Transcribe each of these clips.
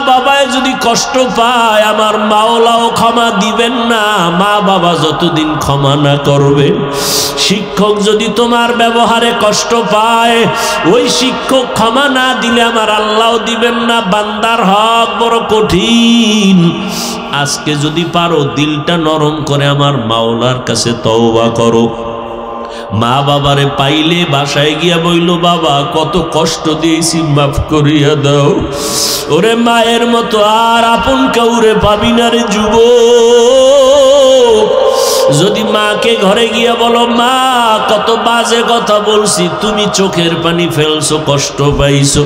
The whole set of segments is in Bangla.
বাবায় যদি কষ্ট পায় আমার মাওলাও ক্ষমা দিবেন না। মা বাবা যতদিন ক্ষমা না করবে, শিক্ষক যদি তোমার ব্যবহারে কষ্ট পায়, ওই শিক্ষক ক্ষমা না দিলে আমার আল্লাহও দিবেন না। বান্দার হক বড় কঠিন। আজকে যদি পারো দিলটা নরম করে আমার মাওলার কাছে তওবা করো। মা বাবারে পাইলে বাসায় গিয়া বইল, বাবা কত কষ্ট দিয়েছি, মাফ করিয়া দাও। ওরে মায়ের মতো আর আপন কাউরে পাবি না রে যুবক। যদি মাকে ঘরে গিয়া বলো, মা কত বাজে কথা বলছি, তুমি চোখের পানি ফেলছো, কষ্ট পাইছো,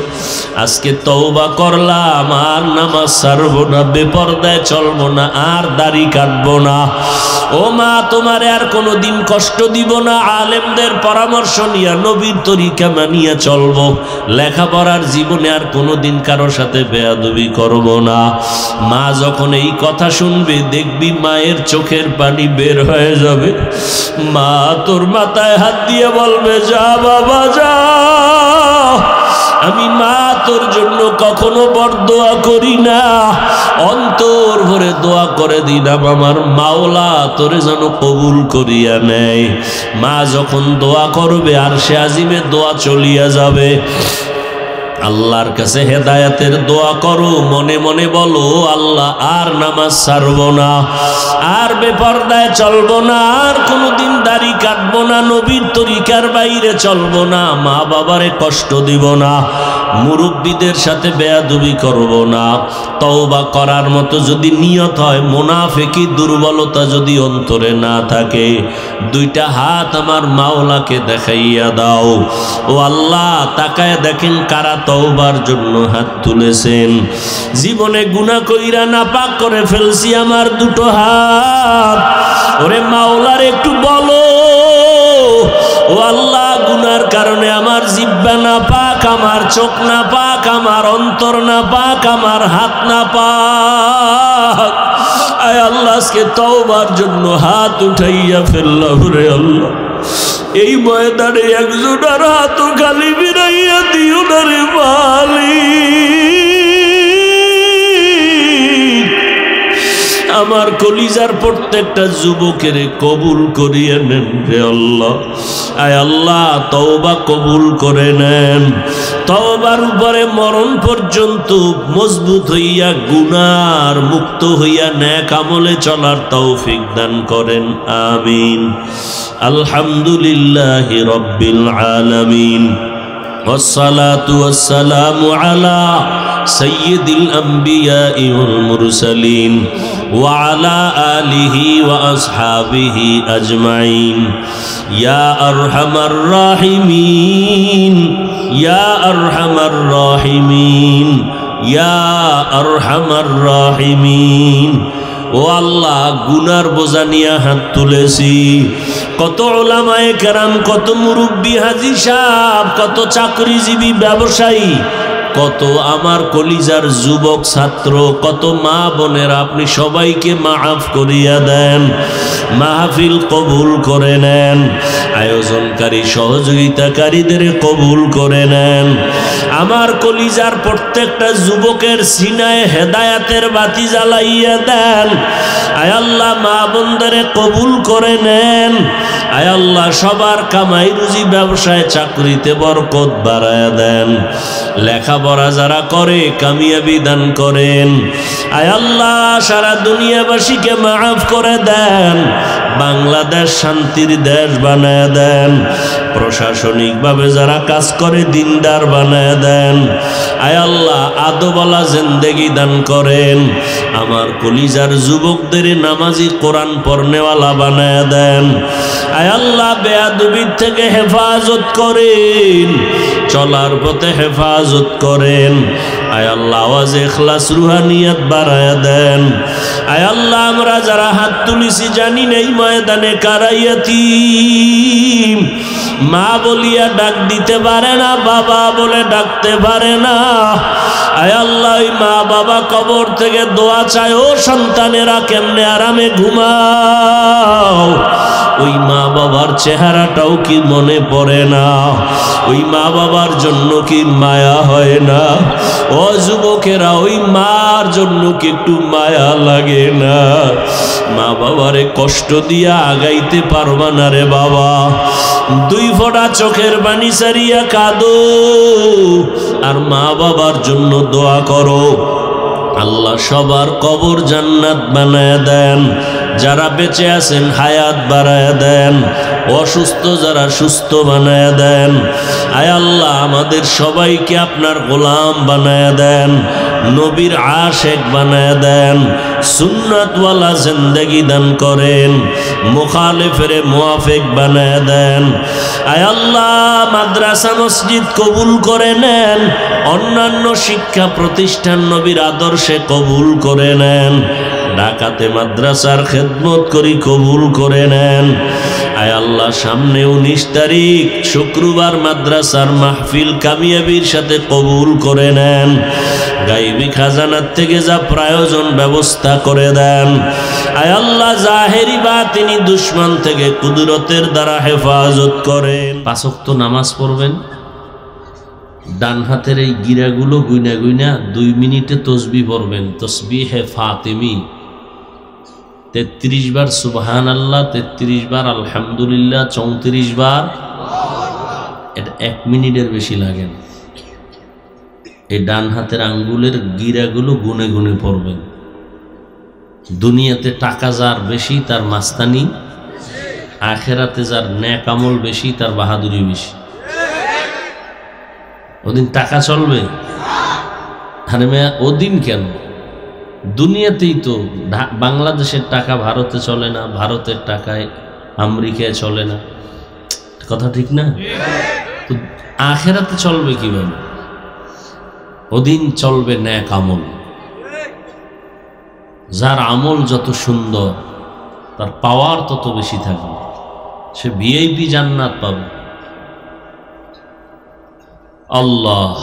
আজকে তওবা করলাম, আর নামাজ ছাড়বো না, বেপরদায় চলবো না, আর দাড়ি কাটবো না। ও মা, তোমারে আর কোনোদিন কষ্ট দিব না। আলেমদের পরামর্শ নিয়া নবীর তরিকা মানিয়া চলবো। লেখাপড়ার জীবনে আর কোনোদিন কারোর সাথে বেয়াদবি করব না। মা যখন এই কথা শুনবে, দেখবি মায়ের চোখের পানি বের হয়ে যাবে। মা তোর মাথায় হাত দিয়ে বলবে, যা বাবা যা, আমি মা তোর জন্য কখনো বরদোয়া করি না, অন্তর ভরে দোয়া করে দিলাম আমার মাওলা তোরে যেন কবুল করিয়া নেয়। মা যখন দোয়া করবে, আর সে আজিমে দোয়া চলিয়া যাবে। আল্লাহর কাছে হেদায়েতের দোয়া করো, মনে মনে বলো, আল্লাহ আর নামাজ ছাড়বো না, আর বেপরদায় চলবো না, আর কোনোদিন দাড়ি কাটবো না, নবীর তরিকার বাইরে চলবো না, মা বাবারে কষ্ট দিব না, মুরব্বীদের সাথে বেয়াদবি করব না। তওবা করার মতো যদি নিয়ত হয়, মুনাফিকি দুর্বলতা যদি অন্তরে না থাকে, দুইটা হাত আমার মাওলাকে দেখাইয়া দাও। ও আল্লাহ, তাকায় দেখেন কারা তওবার জন্য হাত তুলেছেন। জীবনে গুনাহ কইরা নাপাক করে ফেলছি আমার দুটো হাত। ওরে মাওলার একটু বলো, ও আল্লাহ, গুনার কারণে আমার জিহ্বা না পাক, আমার চোখ না পাক, আমার অন্তর না পাক, আমার হাত না পাক। আয় আল্লাহ, আজকে তওবার জন্য হাত উঠাইয়া ফেললাম রে আল্লাহ। এই ময়দানে একজনের হাত খালি বিরাইয়া দিও না রে মালিক। আমার কলিজার প্রত্যেকটা যুবকের কবুল করিয়ে নেন রে আল্লাহ। আয় আল্লাহ, তওবা কবুল করে নেন। তওবার উপরে মরণ পর্যন্ত মজবুত হইয়া, গুনার মুক্ত হইয়া নেক আমলে চলার তৌফিক দান করেন, আমিন। আলহামদুলিল্লাহি রাব্বিল আলামিন, ওয়াসসালাতু ওয়াসসালামু আলা সাইয়্যিদিল আমবিয়াই ওয়াল মুরসালিন ওয়া আলা আলিহি ওয়া আসহাবিহি আজমাইন। ইয়া আরহামার রাহিমিন, ইয়া আরহামার রাহিমিন, ইয়া আরহামার রাহিমিন। ও আল্লাহ, গুনার বোঝা নিয়ে হাত তুলেছি। কত উলামায়ে কেরাম, কত মুরব্বী হাজী সাহেব, কত চাকরিজীবী ব্যবসায়ী, কত আমার কলিজার যুবক ছাত্র, কত মা বোনেরা, আপনি সবাইকে মাফ করিয়া দেন, মাহফিল কবুল করে নেন, আয়োজনকারী সহযোগিতাকারীদের কবুল করে নেন। আমার কলিজার প্রত্যেকটা যুবকের সিনায় হেদায়াতের বাতি জ্বালাইয়া দেন। আয় আল্লাহ, মা বোনদের কবুল করে নেন। আয় আল্লাহ, সবার কামাই রুজি, ব্যবসায় চাকরিতে বরকত বাড়ায়া দেন। লেখাপড়া যারা করে কামিয়াবি দান করেন। আয় আল্লাহ, সারা দুনিয়াবাসীকে মাফ করে দেন। বাংলাদেশ শান্তির দেশ বানায় দেন। প্রশাসনিকভাবে যারা কাজ করে দিনদার বানায় দেন। আয় আল্লাহ, আদবওয়ালা জিন্দেগি দান করেন। আমার কলিজার যুবকদের নামাজি, কোরআন পড়নেওয়ালা বানায় দেন। আয় আল্লাহ, বেয়াদবির থেকে হেফাজত করেন, চলার পথে হেফাজত করেন। আয় আল্লাহ, আওয়াজে ইখলাস রুহানিয়াত বাড়ায়া দেন। আয় আল্লাহ, আমরা যারা হাত তুলিছি জানি না এই ময়দানে কারা ইয়াতীম, মা বলিয়া ডাক দিতে পারে না, বাবা বলে ডাকতে পারে না। আয় আল্লাহ, ওই মা বাবা কবর থেকে দোয়া চায়, ও সন্তানেরা কেমনে আরামে ঘুমাও, ওই মা বাবার চেহারাটাও কি মনে পড়ে না? ওই মা বাবার জন্য কি মায়া হয় না? ও যুবকেরা, ওই মার জন্য কি একটু মায়া লাগে না? মা বাবারে কষ্ট দিয়া আগাইতে পারবা না রে বাবা। দুই ফোঁটা চোখের পানি সারিয়া কাঁদো আর মা বাবার জন্য দোয়া করো। আল্লাহ সবার কবর জান্নাত বানায় দেন, যারা বেঁচে আছেন হায়াত বাড়ায় দেন, অসুস্থ যারা সুস্থ বানায় দেন। আয় আল্লাহ আমাদের সবাইকে আপনার গোলাম বানায় দেন, নবীর আশেক বানায় দেন, সুন্নাতওয়ালা জিন্দেগি দান করেন, মুখালিফের মুআফিক বানায় দেন। আয় আল্লাহ মাদ্রাসা মসজিদ কবুল করে নেন, অন্যান্য শিক্ষা প্রতিষ্ঠান নবীর আদর্শে কবুল করে নেন, ঢাকাতে মাদ্রাসার খেদমত করি কবুল করে নেন। আয় আল্লাহ সামনে 19 তারিখ শুক্রবার মাদ্রাসার মাহফিল কামিয়াবির সাথে কবুল করে নেন। গাইবি খাজানার থেকে যা প্রয়োজন ব্যবস্থা করে দেন। আয় আল্লাহ জাহেরি বাতিনি দুশমন থেকে কুদরতের দ্বারা হেফাজত করেন। 5 ওয়াক্ত নামাজ পড়বেন, ডান হাতের এই গিরাগুলো গুইনা গুইনা 2 মিনিটে তসবিহ পড়বেন। তসবিহে ফাতিমি 33 বার সুবহানাল্লাহ, 33 বার আলহামদুলিল্লাহ, 34 বার। এটা 1 মিনিটের বেশি লাগে না। এই ডান হাতের আঙ্গুলের গিরাগুলো গুনে গুনে পড়বেন। দুনিয়াতে টাকা যার বেশি তার মাস্তানি, আখেরাতে যার নেক আমল বেশি তার বাহাদুরি বেশি। ওদিন টাকা চলবে? আরে মেয়া ওদিন কেন, দুনিয়াতেই তো। বাংলাদেশের টাকা ভারতে চলে না, ভারতের টাকায় আমেরিকায় চলে না, কথা ঠিক না? তো আখেরাতে চলবে কিভাবে? ওদিন চলবে নেক আমল। যার আমল যত সুন্দর তার পাওয়ার তত বেশি থাকবে, সে ভিআইপি জান্নাত পাবে। আল্লাহ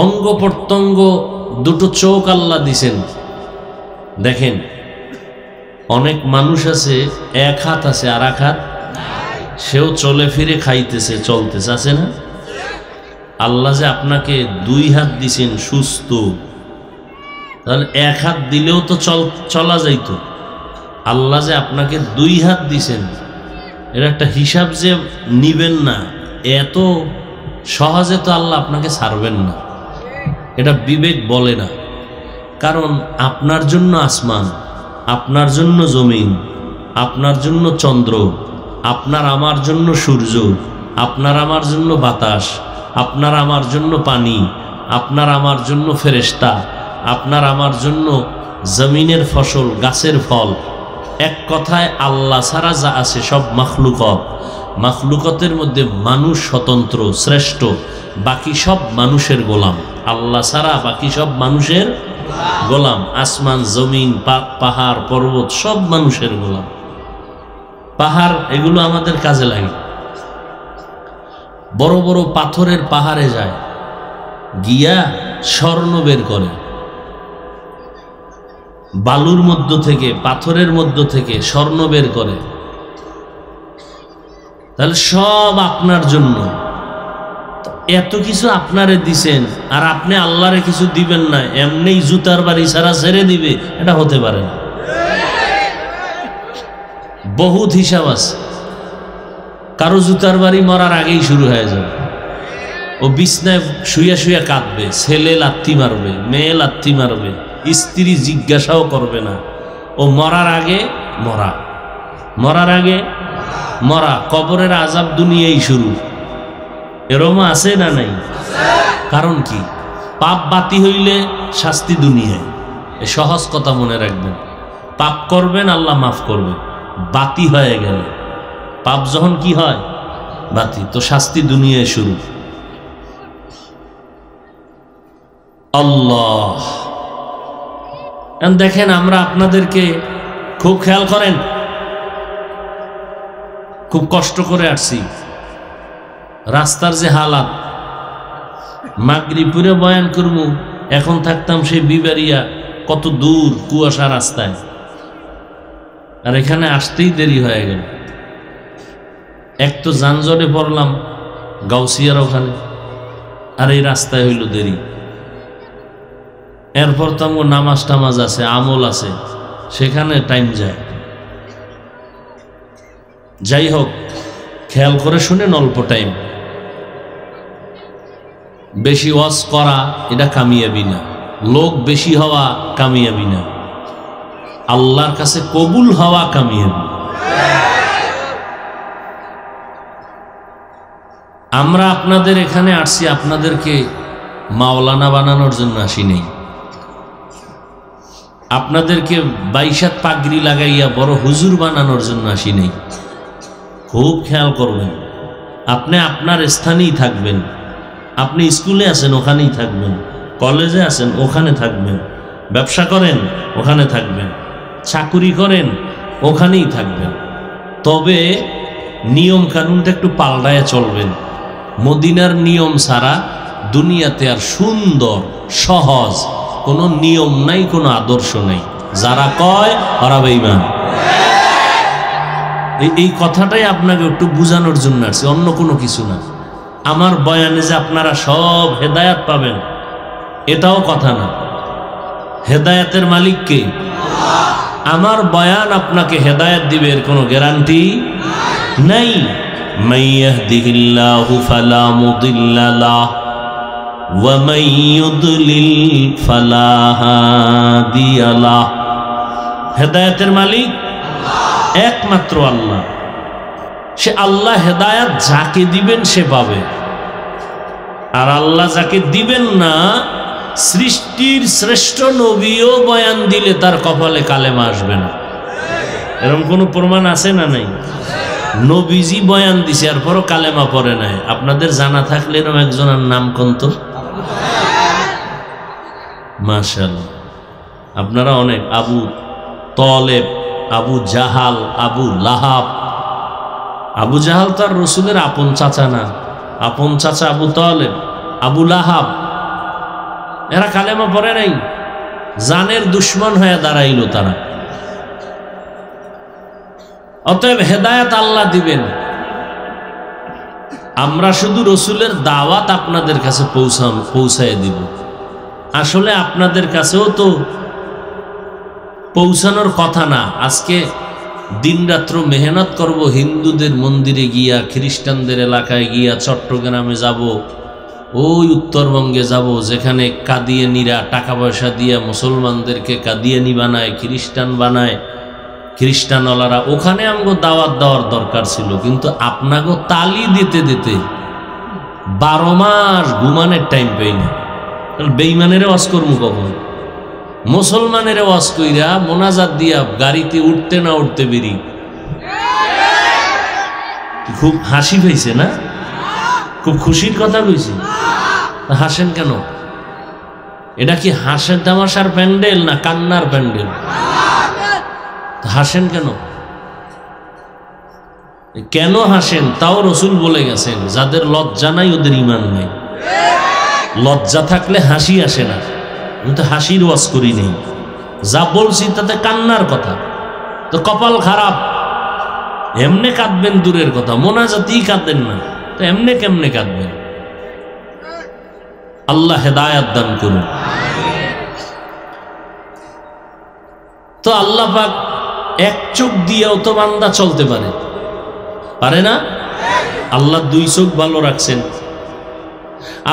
অঙ্গ প্রত্যঙ্গ দুটো চোখ আল্লাহ দিছেন। দেখেন অনেক মানুষ আছে এক হাত আছে আর এক হাত, সেও চলে ফিরে খাইতেছে চলতেছে, আছে না? আল্লাহ যে আপনাকে 2 হাত দিছেন সুস্থ, তাহলে 1 হাত দিলেও তো চলা যাইতো। আল্লাহ যে আপনাকে 2 হাত দিছেন, এর একটা হিসাব যে নিবেন না, এত সহজে তো আল্লাহ আপনাকে ছাড়বেন না, এটা বিবেক বলে না। কারণ আপনার জন্য আসমান, আপনার জন্য জমিন, আপনার জন্য চন্দ্র, আপনার আমার জন্য সূর্য, আপনার আমার জন্য বাতাস, আপনার আমার জন্য পানি, আপনার আমার জন্য ফেরেশতা, আপনার আমার জন্য জমিনের ফসল, গাছের ফল। এক কথায় আল্লাহ ছাড়া যা আছে সব মাখলুকত। মাখলুকতের মধ্যে মানুষ স্বতন্ত্র শ্রেষ্ঠ, বাকি সব মানুষের গোলাম। আল্লাহ ছাড়া বাকি সব মানুষের গোলাম। আসমান জমিন পাহাড় পর্বত সব মানুষের গোলাম। পাহাড় এগুলো আমাদের কাজে লাগে। বড় বড় পাথরের পাহাড়ে যায়, গিয়া স্বর্ণ বের করে, বালুর মধ্য থেকে পাথরের মধ্য থেকে স্বর্ণ বের করে। তাহলে সব আপনার জন্য। এত কিছু আপনারে দিছেন আর আপনি আল্লাহরে কিছু দিবেন না, এমনি জুতার বাড়ি ছাড়া ছেড়ে দিবে, এটা হতে পারে না। বহুত হিসাব আছে। কারো জুতার বাড়ি মরার আগেই শুরু হয়ে যাবে। ও বিছনায় শুয়ে শুয়ে কাঁদবে, ছেলে লাত্তি মারবে, মেয়ে লাত্তি মারবে, স্ত্রী জিজ্ঞাসাও করবে না। ও মরার আগে মরা, মরার আগে মরা। কবরের আযাব দুনিয়ায় শুরু। এরম আছে না নাই? কারণ কি? পাপ বাতি হইলে শাস্তি দুনিয়ায়। এ সহজ কথা মনে রাখবেন। পাপ করবেন আল্লাহ মাফ করবেন, বাতি হয়ে গেলে পাপ যখন কি হয় বাতি, তো শাস্তি দুনিয়ায় শুরু। আল্লাহ দেখেন আমরা আপনাদেরকে খুব খেয়াল করেন, খুব কষ্ট করে আসছি। রাস্তার যে হালাত, মাগরিবপুরে বয়ান করবো, এখন থাকতাম সেই বিবারিয়া, কত দূর কুয়াশা রাস্তায়, আর এখানে আসতেই দেরি হয়ে গেল। এক তো যানজটে পড়লাম গাউসিয়ার ওখানে, আর এই রাস্তায় হইল দেরি। এরপর তো আমার নামাজ টামাজ আছে, আমল আছে, সেখানে টাইম যায়। যাই হোক, খেয়াল করে শুনেন, অল্প টাইম। বেশি ওয়াজ করা এটা কামিয়াবি না, লোক বেশি হওয়া কামিয়াবি না, আল্লাহর কাছে কবুল হওয়া কামিয়াবি। আমরা আপনাদের এখানে আসছি আপনাদেরকে মাওলানা বানানোর জন্য আসি নেই, আপনাদেরকে 22 পাগড়ি লাগাইয়া বড় হুজুর বানানোর জন্য আসি নেই। খুব খেয়াল করবেন, আপনি আপনার স্থানেই থাকবেন। আপনি স্কুলে আছেন, ওখানেই থাকবেন। কলেজে আছেন, ওখানে থাকবেন। ব্যবসা করেন, ওখানে থাকবেন। চাকুরি করেন, ওখানেই থাকবেন। তবে নিয়ম কানুনটা একটু পাল্টায় চলবেন। মদিনার নিয়ম ছাড়া দুনিয়াতে আর সুন্দর সহজ কোনো নিয়ম নাই, কোনো আদর্শ নাই। যারা কয় ওরা বেঈমান। এই কথাটাই আপনাকে একটু বোঝানোর জন্য আসছে, অন্য কোনো কিছু না। আমার বয়ানে যে আপনারা সব হেদায়াত পাবেন এটাও কথা না। হেদায়াতের মালিক কে? আমার বয়ান আপনাকে হেদায়াত দিবে এর কোনো গ্যারান্টি নাই। মান ইয়াহদিহিল্লাহু ফালা মুদিল্লা লাহু ওয়া মান ইউদ্লিল ফালা হাদিয়া লাহু। হেদায়াতের মালিক একমাত্র আল্লাহ। সে আল্লাহ হেদায়াত যাকে দিবেন সে পাবে, আর আল্লাহ যাকে দিবেন না, সৃষ্টির শ্রেষ্ঠ নবীও বয়ান দিলে তার কপালে কালেমা আসবে না। এরকম কোনো প্রমাণ আছে না নাই? নবীজি বয়ান দিছে আর পরও কালেমা পড়ে নাই। আপনাদের জানা থাকলে এরকম একজনের নাম কোন তো? মাশাআল্লাহ, আপনারা অনেক। আবু তলেব, আবু জাহাল, আবু লাহাব। আবু জাহাল তার রসুলের আপন চাচা না, আপন চাচা আবু তলেব, আবু লাহাব, এরা কালেমা পড়ে নাই, জানের দুশ্মন হয়ে দাঁড়াইল তারা। অতএব হেদায়েত আল্লাহ দিবেন, আমরা শুধু রসুলের দাওয়াত আপনাদের কাছে পৌঁছায় দিব। আসলে আপনাদের কাছেও তো পৌঁছানোর কথা না। আজকে দিনরাত্র মেহনত করব, হিন্দুদের মন্দিরে গিয়া, খ্রিস্টানদের এলাকায় গিয়া, চট্টগ্রামে যাব, ওই উত্তরবঙ্গে যাব যেখানে কাদিয়ানিরা টাকা পয়সা দিয়ে মুসলমানদেরকে কাদিয়ানি বানায়, খ্রিস্টান বানায়, খ্রিস্টানওয়ালারা, ওখানে আমগো দাওয়াত দেওয়ার দরকার ছিল। কিন্তু আপনাগো তালি দিতে দিতে 12 মাস ঘুমানের টাইম পাই না। বেঈমানের ওয়াজ করবো কখন? মুসলমানের ওয়াজ কইরা মোনাজাত দিয়া গাড়িতে উঠতে না উঠতে বেরি। খুব হাসি পাইছে না? খুব খুশির কথা কইছি। হাসেন কেন? এটা কি হাসের তামাশার প্যান্ডেল না কান্নার প্যান্ডেল? হাসেন কেন? কেন হাসেন তাও রসুল বলে গেছেন, যাদের লজ্জা নাই ওদের ঈমান নাই। লজ্জা থাকলে হাসি আসে না। আমি তো হাসির ওয়াজ করি নেই, যা বলছি তাতে কান্নার কথা। তো কপাল খারাপ, এমনে কাঁদবেন দূরের কথা, মোনাজাতেই কাঁদেন না, তো এমনে কেমনে কাঁদবেন? আল্লাহ হেদায়াত দান করুন। তো আল্লাহ পাক এক চোখ দিয়েও তো বান্দা চলতে পারে, পারে না? আল্লাহ 2 চোখ ভালো রাখছেন।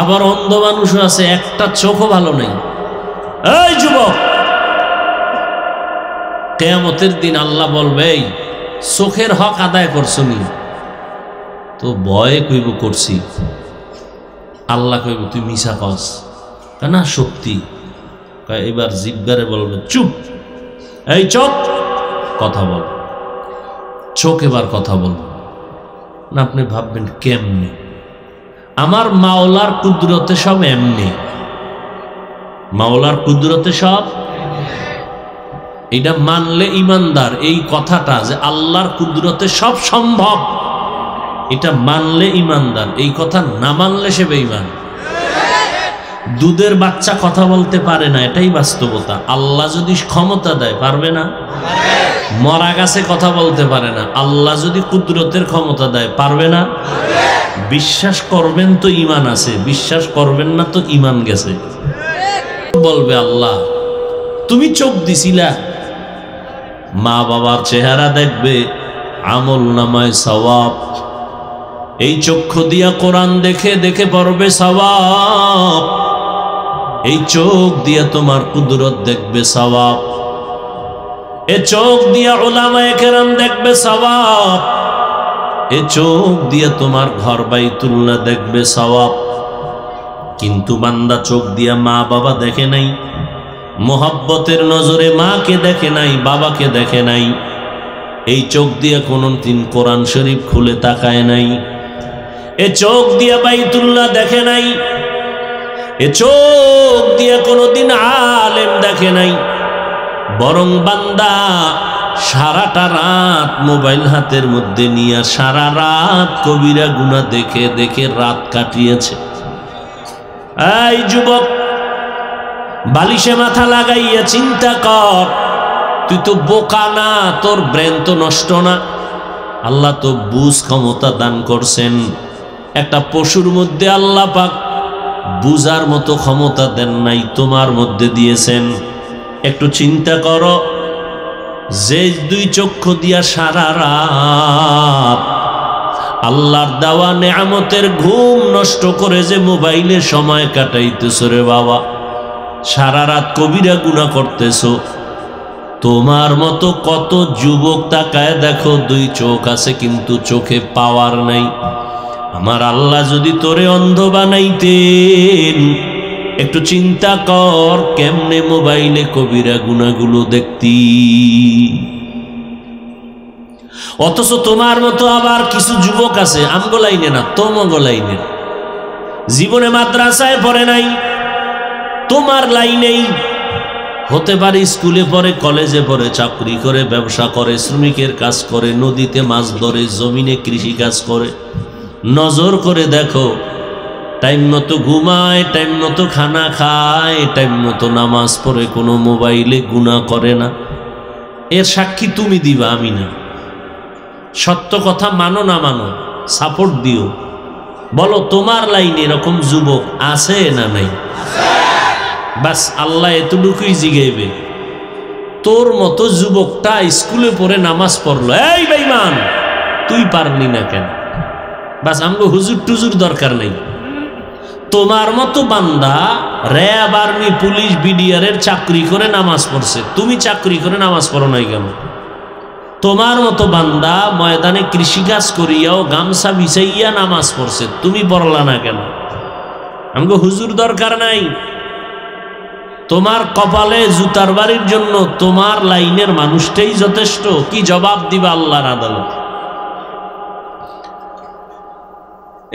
আবার অন্ধ মানুষও আছে, একটা চোখও ভালো নেই। এই যুবক, কিয়ামতের দিন আল্লাহ বলবে, এই চোখের হক আদায় করছনি? তো ভয়ে কইব করছি। আল্লাহ কইব তুই মিছা কস। না সত্যি। এবার জিব্বারে বলবে চুপ, এই চোখ কথা বল। চোখ এবার কথা বল না। আপনি ভাববেন কেমনে? আমার মাওলার কুদরতে সব এমনি, মাওলার কুদরতে সব। এটা মানলে ইমানদার। এই কথাটা যে আল্লাহর কুদরতে সব সম্ভব, এটা মানলে ইমানদার। এই কথা না মানলে সে বেঈমান। দুধের বাচ্চা কথা বলতে পারে না, এটাই বাস্তবতা। আল্লাহ যদি ক্ষমতা দেয় পারবে না? মরা গাছে কথা বলতে পারে না, আল্লাহ যদি কুদরতের ক্ষমতা দেয় পারবে না? বিশ্বাস করবেন তো ঈমান আছে, বিশ্বাস করবেন না তো ঈমান গেছে। বলবে আল্লাহ তুমি চোখ দিছিলা, মা বাবার চেহারা দেখবে, আমল নামায় সওয়াব। এই চক্ষু দিয়া কোরআন দেখে দেখে পড়বে সওয়াব, এই চোখ দিয়া তোমার কুদরত দেখবে সওয়াব, এ চোখ দিয়া উলামায়ে কেরাম দেখবে সওয়াব, এ চোখ দিয়া তোমার ঘর বাইতুল্লাহ দেখবে সওয়াব। কিন্তু বান্দা চোখ দিয়া মা বাবা দেখে নাই, মোহাব্বতের নজরে মাকে দেখে নাই, বাবাকে দেখে নাই, এই চোখ দিয়া কোনদিন কোরআন শরীফ খুলে তাকায় নাই, এ চোখ দিয়া বাইতুল্লাহ দেখে নাই, এ চোখ দিয়া কোনদিন আলেম দেখে নাই। বরং বান্দা সারাটা রাত মোবাইল হাতের মধ্যে নিয়ে সারা রাত কবিরা গুনাহ দেখে দেখে রাত কাটিয়েছে। এই যুবক, বালিশে মাথা লাগাইয়া চিন্তা কর, তুই তো বোকা না, তোর ব্রেন তো নষ্ট না। আল্লাহ তো বুঝ ক্ষমতা দান করছেন। একটা পশুর মধ্যে আল্লাহ পাক বুঝার মতো ক্ষমতা দেন নাই, তোমার মধ্যে দিয়েছেন। একটু চিন্তা করো, যে দুই চক্ষু দিয়া সারা রাত আল্লাহর দেওয়া নেয়ামতের ঘুম নষ্ট করে যে মোবাইলে সময় কাটাইতেছো রে বাবা, সারা রাত কবিরা গুনাহ করতেছো। তোমার মতো কত যুবক তাকায় দেখো, দুই চোখ আছে কিন্তু চোখে পাওয়ার নাই। আমার আল্লাহ যদি তোরে অন্ধ বানাইতেন, একটু চিন্তা কর কেমনে মোবাইলে কবিরা গুনাহগুলো দেখতি। অথচ তোমার মতো আবার কিছু যুবক আছে, আমগো লাইনে না, তোমাগো লাইনে, জীবনে মাদ্রাসায় পড়ে নাই, তোমার লাইনেই হতে পারে, স্কুলে পড়ে, কলেজে পড়ে, চাকরি করে, ব্যবসা করে, শ্রমিকের কাজ করে, নদীতে মাছ ধরে, জমিনে কৃষি কাজ করে। নজর করে দেখো, টাইম মতো ঘুমায়, টাইম মতো খানা খায়, টাইম মতো নামাজ পড়ে, কোনো মোবাইলে গুনাহ করে না। এর সাক্ষী তুমি দিবা, আমি না। সত্য কথা মানো না মানো, সাপোর্ট দিও, বলো তোমার লাইনে এরকম যুবক আছে না নাই? বাস আল্লাহ এতটুকুই জিগাইবে, তোর মতো যুবকটা স্কুলে পড়ে নামাজ পড়লো, এই বেঈমান তুই পারলি না কেন? বাস আমগো হুজুর টুজুর দরকার নেই। তোমার মতো বান্দা র্যাব, আর্মি, পুলিশ, বিডিআরের চাকরি করে নামাজ পড়ছে, তুমি চাকরি করে নামাজ পড়ো নাই কেন? তোমার মতো বান্দা ময়দানে কৃষিকাজ করিয়াও গামছা বিছাইয়া নামাজ পড়ছে, তুমি পড়লা না কেন? আমগো হুজুর দরকার নাই। তোমার কপালে জুতার বাড়ির জন্য তোমার লাইনের মানুষটাই যথেষ্ট। কি জবাব দিবা আল্লাহর আদালত?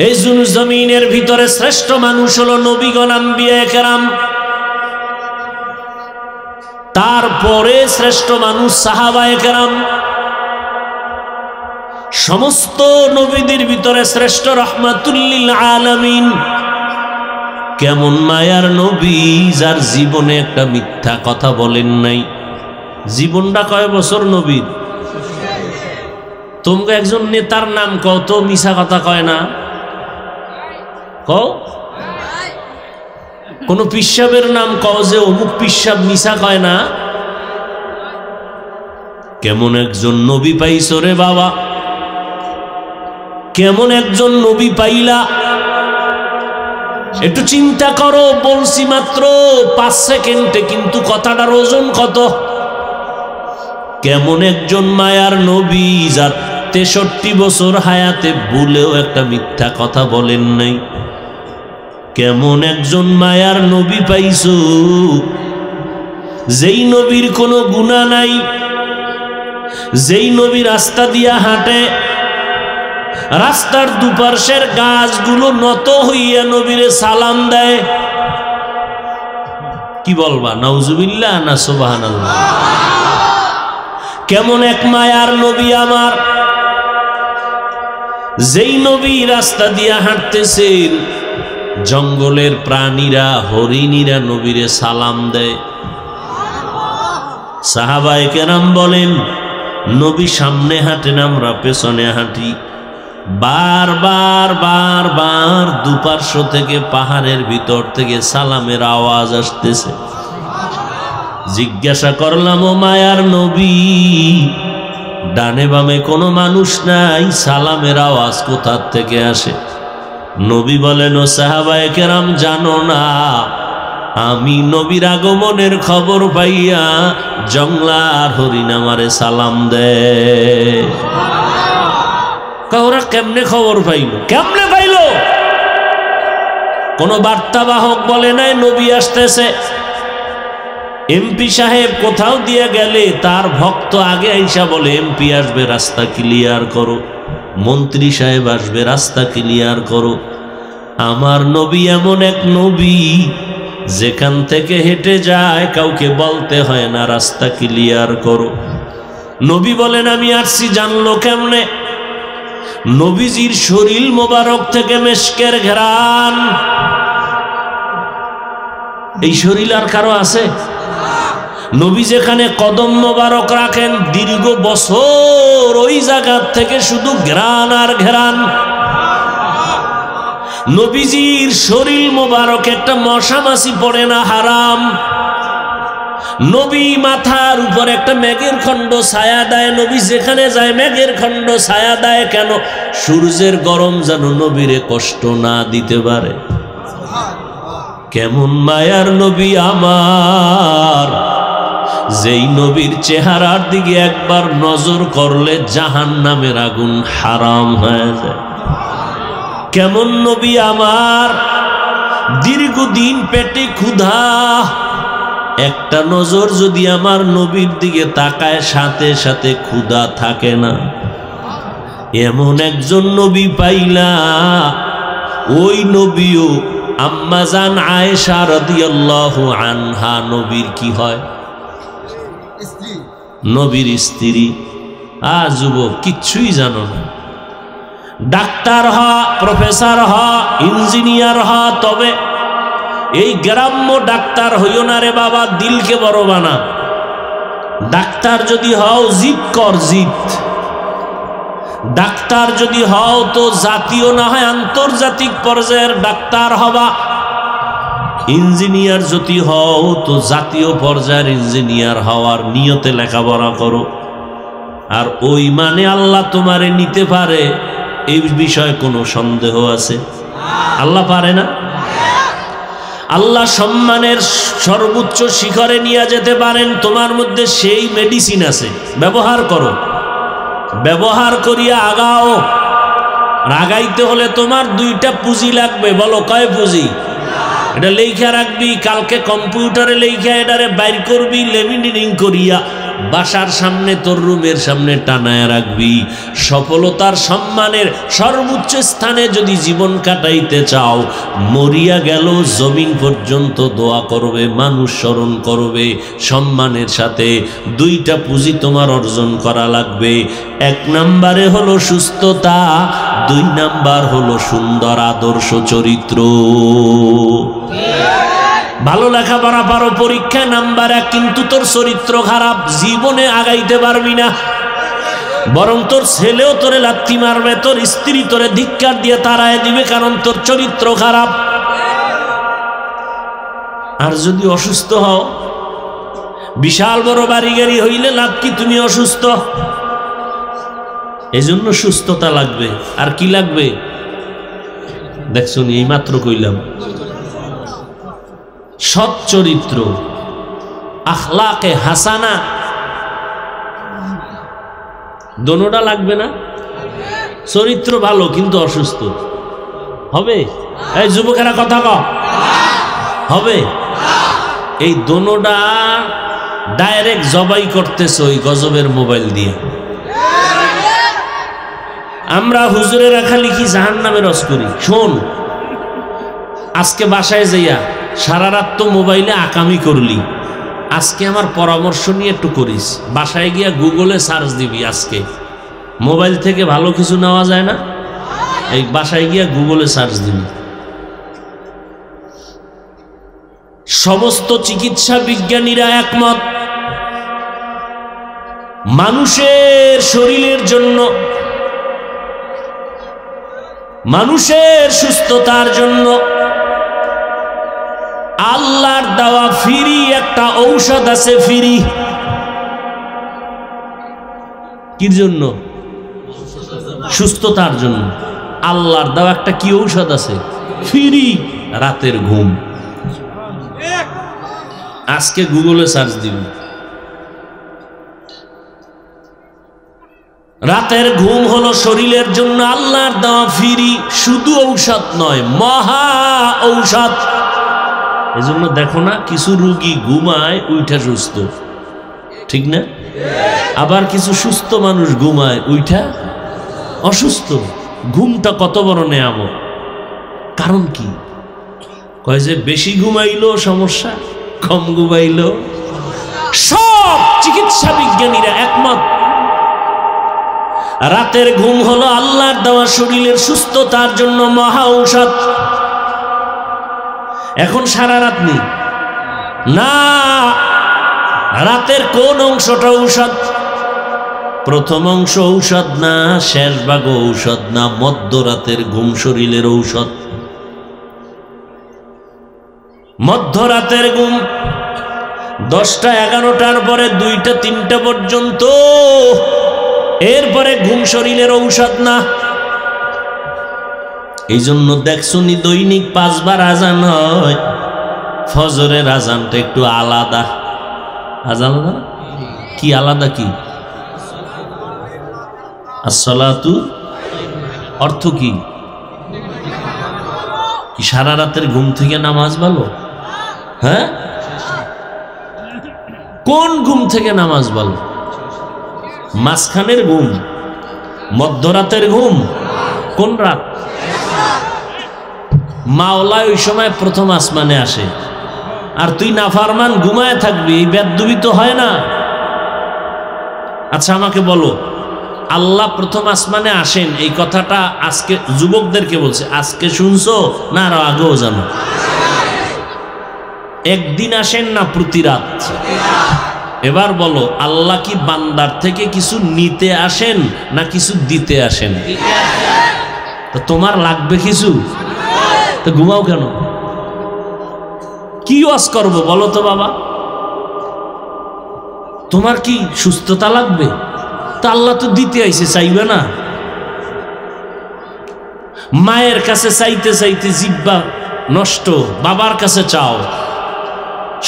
এই জমিনের ভিতরে শ্রেষ্ঠ মানুষ হলো নবীগণ, আম্বিয়া কেরাম। তারপরে শ্রেষ্ঠ মানুষ সাহাবায়ে কেরাম। সমস্ত নবীদের ভিতরে শ্রেষ্ঠ রাহমাতুল লিল আলামিন। কেমন মায়ার নবী, যার জীবনে একটা মিথ্যা কথা বলেন নাই। জীবনটা কয় বছর নবীর? তোমরা একজন নেতার নাম কত মিছা কথা কয় না? কও কোন পিসাবের নাম কও যে অমুক পিসাব মিছা কয় না? কেমন একজন নবী পাইছো রে বাবা, কেমন একজন নবী পাইলা? একটু চিন্তা করো। বলছি মাত্র 5 সেকেন্ডে, কিন্তু কথাটার ওজন কত। কেমন একজন মায়ার নবী, যার 63 বছর হায়াতে ভুলেও একটা মিথ্যা কথা বলেন নাই। কেমন একজন মায়ার নবী পাইছো, যেই নবীর কোনো গুনাহ নাই, যেই নবী রাস্তা দিয়া হাঁটে, রাস্তার দুপাশের গাছগুলো নত হইয়া নবীরে সালাম দেয়। কি বলবা, নাউজুবিল্লাহ না সুবহানাল্লাহ? কেমন এক মায়ার নবী আমার, যেই নবী রাস্তা দিয়া হাঁটতেছেন, জঙ্গলের প্রাণীরা হরিণীরা নবীরে সালাম দেয়। সাহাবায়ে কেরাম বলেন নবী সামনে হাঁটেন, আমরা পেছনে হাঁটি। বারবার বারবার দুপার্শ্ব থেকে পাহাড়ের ভিতর থেকে সালামের আওয়াজ আসতেছে। জিজ্ঞাসা করলাম, ও মায়ার নবী, ডানে বামে কোনো মানুষ নাই, সালামের আওয়াজ কোথা থেকে আসে? নবী বলেন, ও সাহাবায়ে কেরাম জানো না, আমি নবীর আগমনের খবর পাইয়া জংলার হরিণ আমারে সালাম দেয়। ওরা কেমনে খবর পাইল? কেমনে পাইল? কোন বার্তাবাহক বলে নাই নবী আসতেছে। এমপি সাহেব কোথাও দিয়ে গেলে তার ভক্ত আগে আইসা বলে এমপি আসবে, রাস্তা ক্লিয়ার করো। মন্ত্রী সাহেব আসবে, রাস্তা ক্লিয়ার করো। আমার নবী এমন এক নবী, যেখান থেকে হেঁটে যায় কাউকে বলতে হয় না রাস্তা ক্লিয়ার করো। নবী বলেন, আমি আসছি জানলো কেমনে? নবীজির শরীর মোবারক থেকে মেশকের ঘ্রাণ। এই শরীর আর কারো আছে? নবী যেখানে কদম মোবারক রাখেন দীর্ঘ বছর ওই জায়গা থেকে শুধু ঘ্রাণ আর ঘ্রাণ। নবীজির শরীর মোবারক একটা মশা মাছি পড়ে না, হারাম। নবী মাথার উপর একটা মেঘের খণ্ড ছায়া দেয়, নবী যেখানে যায় মেঘের খণ্ড ছায়া দেয়। কেন? সূর্যের গরম যেন নবীরে কষ্ট না দিতে পারে। কেমন মায়ার নবী আমার, যেই নবীর চেহারার দিকে একবার নজর করলে জাহান্নামের আগুন হারাম হয়ে যায়। কেমন নবী আমার, দীর্ঘদিন পেটে ক্ষুধা, একটা নজর যদি আমার নবীর দিকে তাকায় সাথে সাথে ক্ষুধা থাকে না। এমন একজন নবী পাইলা, ওই নবীও আম্মাজান আয়েশা রাদিয়াল্লাহু আনহা নবীর কি হয়? নবীর স্ত্রী। যুবক কিচ্ছুই জানো না, ডাক্তার হ, প্রফেসর হ, ইঞ্জিনিয়ার হ, তবে এই গ্রাম্য ডাক্তার হইও না রে বাবা, দিলকে বড় বানা। ডাক্তার যদি হও জিদ কর, জিদ। ডাক্তার যদি হও তো জাতীয় না হয় আন্তর্জাতিক পর্যায়ের ডাক্তার হবা। ইঞ্জিনিয়ার যদি হও তো জাতীয় পর্যায়ের ইঞ্জিনিয়ার হওয়ার নিয়তে লেখাপড়া করো। আর ওই মানে আল্লাহ তোমারে নিতে পারে এই বিষয়ে কোনো সন্দেহ আছে? আল্লাহ পারে না? আল্লাহ সম্মানের সর্বোচ্চ শিখরে নিয়ে যেতে পারেন। তোমার মধ্যে সেই মেডিসিন আছে, ব্যবহার করো। ব্যবহার করিয়া আগাও। আগাইতে হলে তোমার দুইটা পুঁজি লাগবে। বলো কয় পুঁজি? এটা লেখা রাখবি, কালকে কম্পিউটারে লেখা এটারে বাইর করবি, লেমিনেটিং করিয়া বাসার সামনে তোর রুমের সামনে টানায় রাখবি। সফলতার সম্মানের সর্বোচ্চ স্থানে যদি জীবন কাটাইতে চাও, মরিয়া গেল জমিন পর্যন্ত দোয়া করবে, মানুষ স্মরণ করবে সম্মানের সাথে। দুইটা পুঁজি তোমার অর্জন করা লাগবে। এক নাম্বারে হলো সুস্থতা, দুই নাম্বার হলো সুন্দর আদর্শ চরিত্র। ভালো লেখাপড়া পারো, পরীক্ষায় নাম্বার 1, কিন্তু তোর চরিত্র খারাপ, জীবনে আগাইতে পারবি না। বরং তোর ছেলেও তোরে লাথি মারবে, তোর স্ত্রী তোরে ধিক্কার দিয়ে তাড়ায় দিবে, কারণ তোর চরিত্র খারাপ। আর যদি অসুস্থ হও, বিশাল বড় বাড়ি গাড়ি হইলে লাভ কি? তুমি অসুস্থ। এজন্য সুস্থতা লাগবে। আর কি লাগবে দেখছো? এই মাত্র কইলাম, সৎ চরিত্র, আখলাকে হাসানা, দোনোটা লাগবে না? চরিত্র ভালো কিন্তু অসুস্থ হবে? এই যুবকেরা কথা কও, হবে? এই দোনোটা ডাইরেক্ট জবাই করতেছে ওই গজবের মোবাইল দিয়ে। আমরা হুজুরেরা খালি কি জাহান্নামের রস করি। শোন, আজকে বাসায় যাইয়া সারা রাত তো মোবাইলে আকামি করলি, আজকে আমার পরামর্শ নিয়ে একটু করিস। বাসায় গিয়া গুগলে সার্চ দিবি। আজকে মোবাইল থেকে ভালো কিছু নেওয়া যায় না, এই বাসায় গিয়া গুগলে সার্চ দিবি। সমস্ত চিকিৎসা বিজ্ঞানীরা একমত, মানুষের শরীরের জন্য, মানুষের সুস্থতার জন্য আল্লাহর দেওয়া ফ্রি একটা ঔষধ আছে। ফ্রি কির জন্য? সুস্থতার জন্য। আল্লাহর দেওয়া একটা কি ঔষধ আছে? ফ্রি, রাতের ঘুম। আজকে গুগলে সার্চ দিন, রাতের ঘুম হলো শরীরের জন্য আল্লাহর দেওয়া ফ্রি, শুধু ঔষধ নয়, মহা ঔষধ। এজন্য দেখো না, কিছু রোগী ঘুমায় উইঠা সুস্থ, ঠিক না? আবার কিছু সুস্থ মানুষ ঘুমায় উইঠা অসুস্থ। ঘুমটা কত বড় নেয়ামত। কারণ কি? কয় যে বেশি ঘুমাইলো সমস্যা, কম ঘুমাইলো। সব চিকিৎসা বিজ্ঞানীরা একমত, রাতের ঘুম হলো আল্লাহর দেওয়া শরীরের সুস্থতার জন্য মহা ঔষধ। এখন সারা রাত নেই না, রাতের কোন অংশটা ঔষধ? প্রথম অংশ ঔষধ না, শেষ ভাগ ঔষধ না, মধ্যরাতের ঘুম শরীরের ঔষধ। মধ্যরাতের ঘুম 10টা 11টার পরে 2টা 3টা পর্যন্ত, এরপরে ঘুম শরীরের ঔষধ না। এই জন্য দেখছনি দৈনিক 5 বার আজান হয়, ফজরের আজানটা একটু আলাদা। আজান আলাদা কি? আলাদা কি? আসসালাতু অর্থ কি? কি সারা রাতের ঘুম থেকে নামাজ ভালো? হ্যাঁ, কোন ঘুম থেকে নামাজ ভালো? মাঝখানের ঘুম, মধ্যরাতের ঘুম, কোন রাত? মাওলা ওই সময় প্রথম আসমানে আসে, আর তুই নাফারমান ঘুমায় থাকবি, এই বেদবি তো হয় না। আচ্ছা আমাকে বলো, আল্লাহ প্রথম আসমানে আসেন এই কথাটা আজকে যুবকদেরকে বলছে, আজকে শুনছো না আরো আগেও জানো? একদিন আসেন না প্রতি রাত? এবার বলো, আল্লাহ কি বান্দার থেকে কিছু নিতে আসেন না কিছু দিতে আসেন? তো তোমার লাগবে কিছু, তো ঘুমাও কেন? কি ওয়াজ করবো বলো তো বাবা? তোমার কি সুস্থতা লাগবে? তা আল্লাহ তো দিতে আইছে, চাইবে না? মায়ের কাছে চাইতে চাইতে জিব্বা নষ্ট, বাবার কাছে চাও,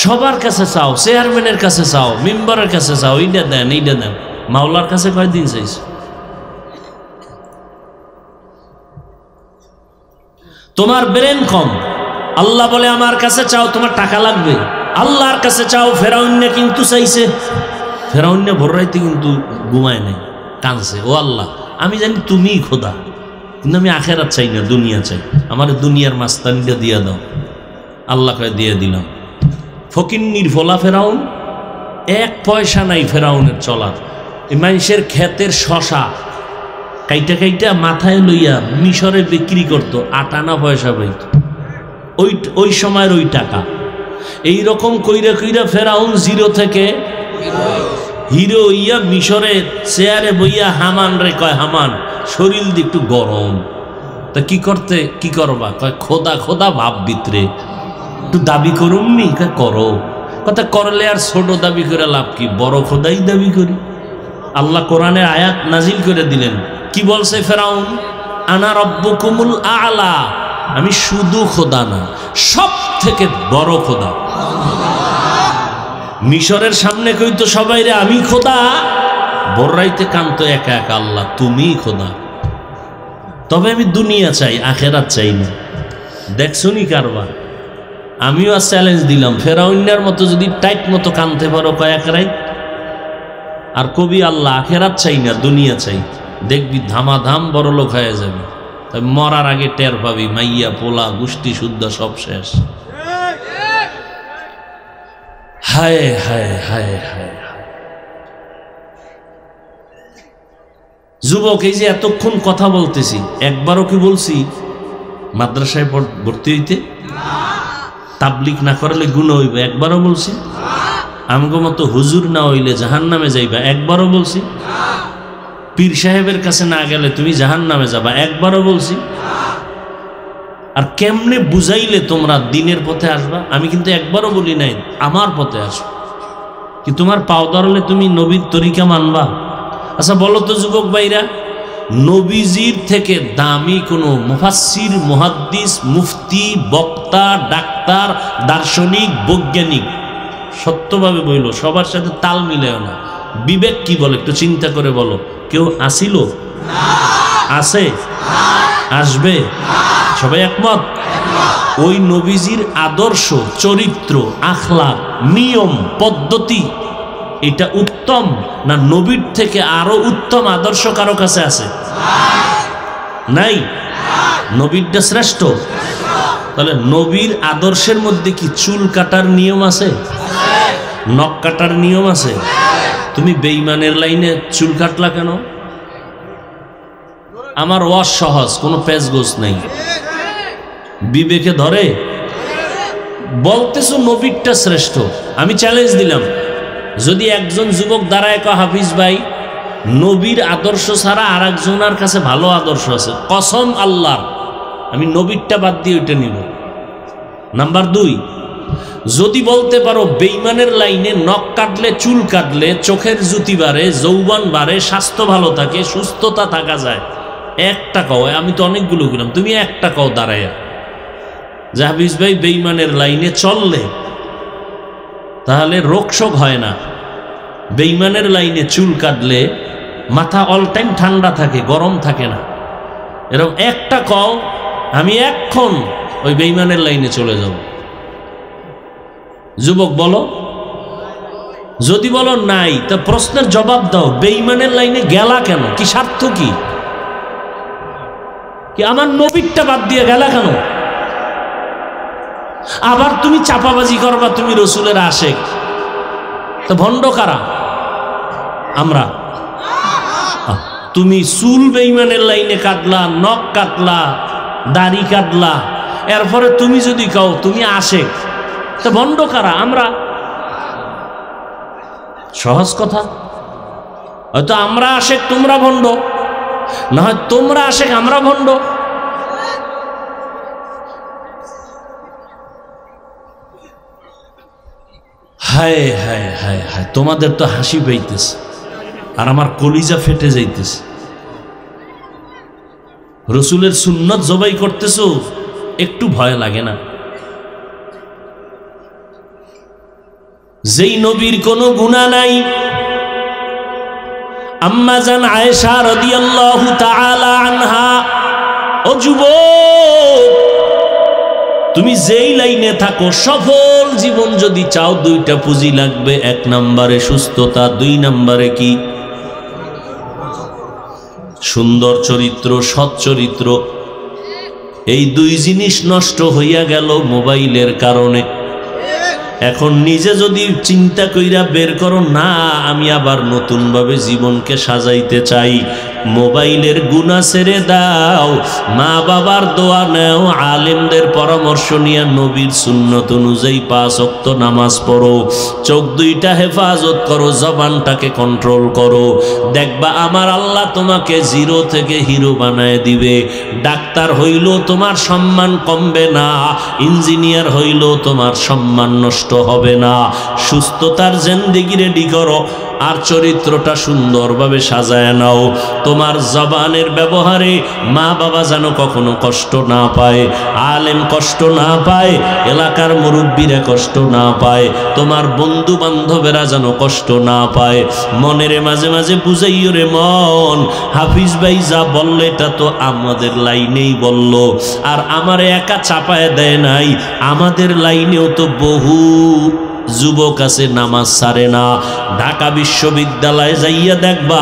সবার কাছে চাও, চেয়ারম্যানের কাছে চাও, মেম্বারের কাছে চাও, এইটা দেন এইটা দেন। মাওলার কাছে কয়দিন চাইছে? তোমার ব্রেন কম। আল্লাহ বলে আমার কাছে চাও, তোমার টাকা লাগবে। আল্লাহর কাছে চাও। ফেরাউন কিন্তু চাইছে, ফেরাউন ভোর রাইতে কিন্তু ঘুমায় নাই, কাঁদছে, ও আল্লাহ আমি জানি তুমিই খোদা, কিন্তু আমি আখেরাত চাই না, দুনিয়া চাই, আমার দুনিয়ার মাস্তানিটা দিয়ে দাও। আল্লাহ কয় দিয়ে দিলাম। ফকিন্নির ফোলা ফেরাউন, 1 পয়সা নাই ফেরাউনের চলার। এই মানুষের ক্ষেতের শশা কাইটা কাইটা মাথায় লইয়া মিশরে বিক্রি করতো, 8 আনা পয়সা পাইত, ওই সময়ের ওই টাকা। এইরকম কইরা কইরা ফেরাউন জিরো থেকে হিরো ইয়া মিশরের চেয়ারে বইয়া হামান রে কয়, হামান শরীর দিয়ে একটু গরম, তা কি করবা? কয় খোদা খোদা ভাব ভিতরে একটু দাবি করুমনি। কয় করো। কথা করলে আর ছোট দাবি করে লাভ কি, বড় খোদাই দাবি করি। আল্লাহ কোরআনের আয়াত নাজিল করে দিলেন, কি বলছে ফেরাউন? আনা রব্বুকুমুল আলা, আমি শুধু খোদা না, সব থেকে বড় খোদা। মিশরের সামনে কইতো সবাই রে আমি খোদা, বড়রাইতে কান্ত একা একা, আল্লাহ তুমিই খোদা। তবে আমি দুনিয়া চাই, আখেরাত চাই না। দেখছনি কারবার? আমিও আর চ্যালেঞ্জ দিলাম, ফেরাউনের মতো যদি টাইট মতো কানতে পারো কয়েক রাইত, আর কবি আল্লাহ আখেরাত চাই না দুনিয়া চাই, দেখবি ধামাধাম বড় লোক হয়ে যাবে। তাই মরার আগে টের পাবি, মাইয়া পোলা গোষ্ঠী শুদ্ধ সব শেষ। হায় হায় হায় হায়। যুবক, এই যে এতক্ষণ কথা বলতেছি, একবারও কি বলছি মাদ্রাসায় ভর্তি হইতে? তাবলিগ না করলে গুনাহ হইবে, একবারও বলছি? আমগো মতো হুজুর না হইলে জাহান্নামে যাইবা, একবারও বলছি? পীর সাহেবের কাছে না গেলে তুমি জাহান্নামে যাবা, একবারও বলছি? আর কেমনে বুঝাইলে তোমরা দিনের পথে আসবা? আমি কিন্তু একবারও বলি নাই আমার পথে আসো, কি তোমার পাও ধরলে তুমি নবীর তরিকা মানবা? আচ্ছা বলো তো যুবক ভাইরা, নবীজির থেকে দামি কোনো মুফাসসির, মুহাদ্দিস, মুফতি, বক্তা, ডাক্তার, দার্শনিক, বৈজ্ঞানিক, সত্যভাবে বইল, সবার সাথে তাল মিলেও না, বিবেক কি বলে একটু চিন্তা করে বলো, কেউ আসিল? আছে? আসবে? সবাই একমত? ওই নবীজির আদর্শ, চরিত্র, আখলাক, নিয়ম, পদ্ধতি এটা উত্তম না নবীর থেকে আরো উত্তম আদর্শ কারো কাছে আছে? নাই। নবীরটা শ্রেষ্ঠ। তাহলে নবীর আদর্শের মধ্যে কি চুল কাটার নিয়ম আছে? নখ কাটার নিয়ম আছে? তুমি বেঈমানের লাইনে চুল কাটলা কেন? আমার ওয়াজ সহজ, কোনো পেঁচগোছ নেই, বিবেকে ধরে? বলতেছো নবীরটা শ্রেষ্ঠ, আমি চ্যালেঞ্জ দিলাম, যদি একজন যুবক দাঁড়ায় কয় হাফিজ ভাই নবীর আদর্শ ছাড়া আর একজনের কাছে ভালো আদর্শ আছে, কসম আল্লাহর আমি নবীরটা বাদ দিয়ে ওইটা নিব। নাম্বার 2, যদি বলতে পারো বেঈমানের লাইনে নখ কাটলে, চুল কাটলে চোখের জ্যোতি বাড়ে, যৌবন বাড়ে, স্বাস্থ্য ভালো থাকে, সুস্থতা থাকা যায়, একটা কও। আমি তো অনেকগুলো গেলাম, তুমি একটা কও দাঁড়াইয়া যে হাফিজ ভাই বেঈমানের লাইনে চললে তাহলে রোগশোক হয় না, বেঈমানের লাইনে চুল কাটলে মাথা অল টাইম ঠান্ডা থাকে, গরম থাকে না, এরকম একটা কও, আমি এখন ওই বেঈমানের লাইনে চলে যাব। যুবক বলো। যদি বলো নাই, তা প্রশ্নের জবাব দাও, বেঈমানের লাইনে গেলা কেন? কি স্বার্থ? কি আমার নবীরটা বাদ দিয়ে গেলা কেন? আবার তুমি চাপাবাজি করবা তুমি রসুলের আশেক, তো ভণ্ড কারা? আমরা। তুমি চুল বেঈমানের লাইনে কাটলা, নখ কাটলা, দাড়ি কাটলা, এরপরে তুমি যদি কও তুমি আশেক, তো ভণ্ড কারা? আমরা। সহজ কথা। হয়তো আমরা আশেক, তোমরা ভণ্ড, না হয় তোমরা আশেক, আমরা ভণ্ড। হায় হায় হায় হায়, তোমাদের তো হাসি পাইতেছে আর আমার কলিজা ফেটে যাইতেছে। রসুলের সুন্নত জবাই করতেছো, একটু ভয় লাগে না? যেই নবীর কোনো গুনাহ নাই, আম্মা জান আয়েশা রাদিয়াল্লাহু তাআলা আনহা, ও যুবক তুমি যেই লাইনে থাকো, সফল জীবন যদি চাও, 2টা পুঁজি লাগবে। 1 নম্বরে সুস্থতা, 2 নম্বরে কি? সুন্দর চরিত্র, সৎ চরিত্র। এই 2 জিনিস নষ্ট হইয়া গেল মোবাইলের কারণে। এখন নিজে যদি চিন্তা কইরা বের করো, না আমি আবার নতুনভাবে জীবনকে সাজাইতে চাই, মোবাইলের গুনাহ ছেড়ে দাও, মা বাবার দোয়া নাও, আলেমদের পরামর্শ নিয়ে নবীর সুন্নত অনুযায়ী 5 ওয়াক্ত নামাজ পড়ো, চোখ 2টা হেফাজত করো, জবানটাকে কন্ট্রোল করো, দেখবা আমার আল্লাহ তোমাকে 0 থেকে হিরো বানায় দিবে। ডাক্তার হইলেও তোমার সম্মান কমবে না, ইঞ্জিনিয়ার হইলেও তোমার সম্মান নষ্ট হবে না। সুস্থতার জিন্দেগি রেডি করো, আর চরিত্রটা সুন্দরভাবে সাজায় নাও। তোমার জবানের ব্যবহারে মা বাবা যেন কখনো কষ্ট না পায়, আলেম কষ্ট না পায়, এলাকার মুরব্বীরা কষ্ট না পায়, তোমার বন্ধু বান্ধবেরা যেন কষ্ট না পায়। মনের মাঝে মাঝে বুঝাইও রে মন, হাফিজ ভাই যা বললে এটা তো আমাদের লাইনেই বলল, আর আমারে একা চাপায় দেয় নাই, আমাদের লাইনেও তো বহু যুবক আছে নামাজ ছাড়ে না। ঢাকা বিশ্ববিদ্যালয়ে যাইয়া দেখবা,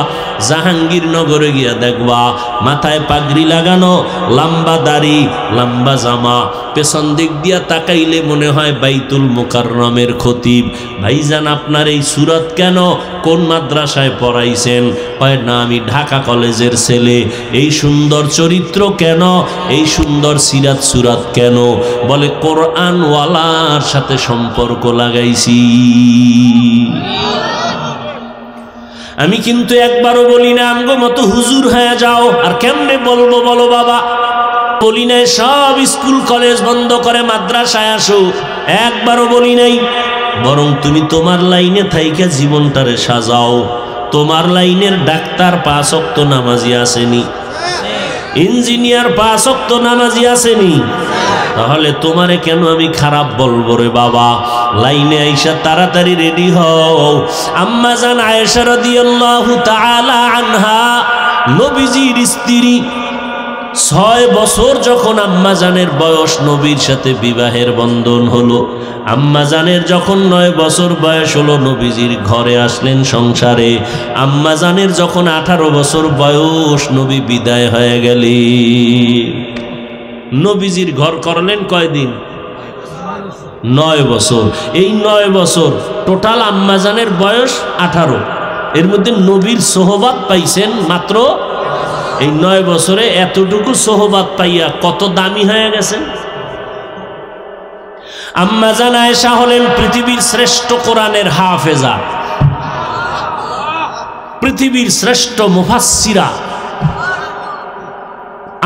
জাহাঙ্গীরনগরে গিয়া দেখবা, মাথায় পাগড়ি লাগানো, লম্বা দাড়ি, লম্বা জামা, পেছন দিক দিয়া তাকাইলে মনে হয় বাইতুল মুকাররমের খতিব। ভাইজান আপনার এই সুরত কেন, কোন মাদ্রাসায় পড়াইছেন? কয় না আমি ঢাকা কলেজের ছেলে। এই সুন্দর চরিত্র কেন, এই সুন্দর সিরাত সুরাত কেন? বলে কোরআনওয়ালার সাথে সম্পর্ক লাগাইছি। আমি কিন্তু একবারও বলি না আমগো মতো হুজুর হয়ে যাও। আর কেমনে বলবো বলো বাবা? বলি নাই সব স্কুল কলেজ বন্ধ করে মাদ্রাসায় আসো, একবারও বলি নাই। বরং তুমি তোমার লাইনে থাইকা জীবনটারে সাজাও। তোমার লাইনের ডাক্তার 5 ওয়াক্ত নামাজি আসেনি, ইঞ্জিনিয়ার 5 ওয়াক্ত নামাজি আসেনি, তাহলে তোমারে কেন আমি খারাপ বলবো রে বাবা? লাইনে আইসা তাড়াতাড়ি রেডি হও। আম্মা জান আয়েশা রাদিয়াল্লাহু তাআলা আনহা নবীজির স্ত্রী, 6 বছর যখন আম্মা জানের বয়স, নবীর সাথে বিবাহের বন্ধন হলো। আম্মা জানের যখন 9 বছর বয়স হলো, নবীজির ঘরে আসলেন সংসারে। আম্মা জানের যখন 18 বছর বয়স, নবী বিদায় হয়ে গেলেন। নবীজির ঘর করলেন কয়দিন? 9 বছর। এই 9 বছর টোটাল আম্মা জানের বয়স 18, এর মধ্যে নবীর সোহবাত পাইছেন মাত্র। এই 9 বছরে এতটুকু সোহবাত পাইয়া কত দামি হয়ে গেছেন। আম্মা জান আয়েশা হলেন পৃথিবীর শ্রেষ্ঠ কোরআনের হাফেজা, পৃথিবীর শ্রেষ্ঠ মুফাসসিরা।